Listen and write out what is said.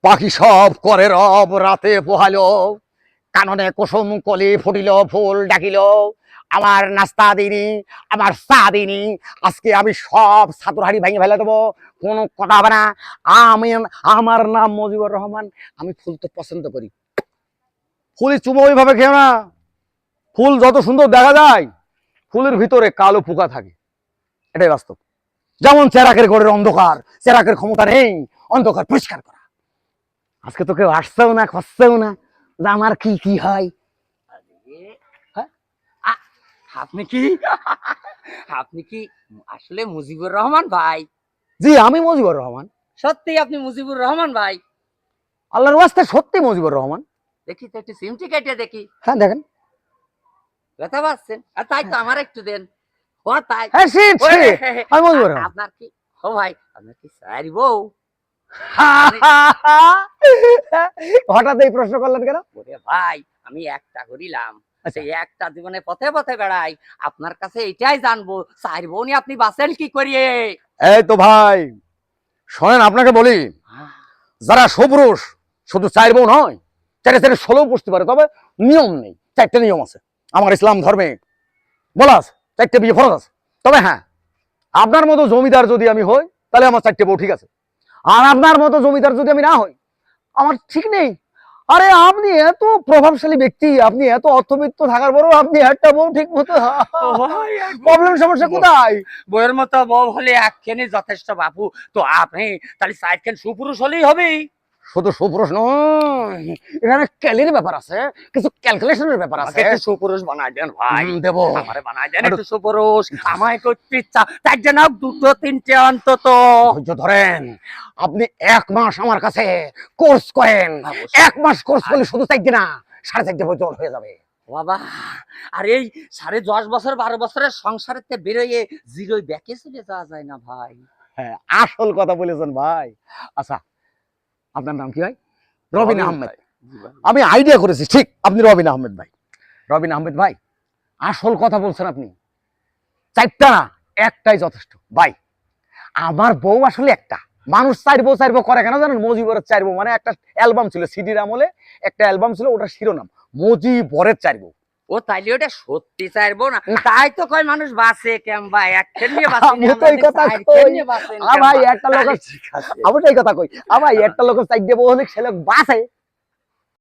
পাখি সব করে রব রাতে পোহালো, কাননে কুসুম কলি ফুটিল ফুল ডাকিল, আমার নাস্তা দিনি, আমার চা দিনি, আজকে আমি সব ছাত্রহারি ভেঙে ফেলে দেবো, কোনো কথা হবে না। আমি, আমার নাম মুজিবুর রহমান, আমি ফুল তো পছন্দ করি। ফুল চুমো ওইভাবে খেও না, ফুল যত সুন্দর দেখা যায় ফুলের ভিতরে কালো পোকা থাকে, এটাই বাস্তব। যেমন চেরাকের ঘরের অন্ধকার, চেরাকের ক্ষমতা নেই অন্ধকার পরিষ্কার করা। আজকে তো কেউ আসছেও না, খসছেও না যে আমার কি কি হয়। হ্যাঁ? আ- আপনি কি আপনি কি আসলে মুজিবুর রহমান ভাই? জি, আমি মুজিবুর রহমান। সত্যি আপনি মুজিবুর রহমান ভাই? আল্লাহর ওয়াস্তে সত্যি মুজিবুর রহমান। দেখি তো একটু সিমটি কেটে দেখি। হ্যাঁ দেখেন। ব্যথা পাচ্ছেন? তাই তো আমার একটু দেন। ও তাই। হ্যাঁ ওরে, আমি মুজিবুর রহমান। আপনার কি, ও ভাই আপনার কি স্যার বউ? হঠাৎ এই প্রশ্ন করলেন কেন? ওরে ভাই, আমি একটা করিলাম, আচ্ছা, সেই একটা জীবনে পথে পথে বেড়াই, আপনার কাছে এটাই জানবো স্যার বউ নিয়ে আপনি বাঁচেন কি করিয়ে? এই তো ভাই শোনেন, আপনাকে বলি, যারা সুপুরুষ শুধু চার বউ নয়, চারে চারে 16 পুষতে পারে, তবে নিয়ম নেই। 4টে নিয়ম আছে আমার ইসলাম ধর্মে বলা আছে, 4টে বিয়ে ফরজ আছে। তবে হ্যাঁ, আপনার মতো জমিদার যদি আমি হই তাহলে আমার 4টে বউ ঠিক আছে, আর আপনার মতো জমিদার যদি আমি না হই আমার ঠিক নেই। আরে আপনি এত প্রভাবশালী ব্যক্তি, আপনি এত অর্থবিত্ত থাকার পরেও আপনি একটা বউ ঠিক মতো, প্রবলেম সমস্যা কোথায়? বইয়ের মতো বউ হলে একখানে যথেষ্ট বাবু। তো আপনি তাহলে সাইডখান সুপুরুষ হলেই হবে। শুধু সুপুরুষ নয়, এখানে ক্যালির ব্যাপার আছে, কিছু ক্যালকুলেশনের ব্যাপার আছে। একটু সুপুরুষ বানাই দেন ভাই। দেবো। আমারে বানাই দেন একটু সুপুরুষ। আমায় করতে ইচ্ছা, তার জন্য দুটো তিনটে অন্তত। ধৈর্য ধরেন, আপনি 1 মাস আমার কাছে কোর্স করেন, 1 মাস কোর্স করলে শুধু 4 না 4.5 বছর হয়ে যাবে। বাবা, আর এই 10.5 বছর 12 বছরের সংসারেতে বেরোয় জিরোই ব্যাকে চলে যাওয়া যায় না ভাই? হ্যাঁ, আসল কথা বলেছেন ভাই। আচ্ছা, আপনার নাম কি ভাই? রবিন আহমেদ। আমি আইডিয়া করেছি, ঠিক আপনি রবিন আহমেদ ভাই। রবিন আহমেদ ভাই, আসল কথা বলছেন আপনি। 4টা না, একটাই যথেষ্ট ভাই। আমার বউ আসলে একটা। মানুষ 4 বউ 4 বউ করে কেন জানেন? মুজিবরের 4 বউ, মানে একটা অ্যালবাম ছিল সিডির আমলে, একটা অ্যালবাম ছিল, ওটার শিরোনাম মুজিবরের 4 বউ। ও তাইলে ওটা সত্যি চাইবো না, তাই তো কয় মানুষ বাঁচে কেমবা একখান নিয়ে বাঁচে আমি তো এই কথা কই। ভাই একটা লোক, আমি তো এই কথা কই, ভাই একটা লোক 4 বউ হলে সে লোক বাঁচে,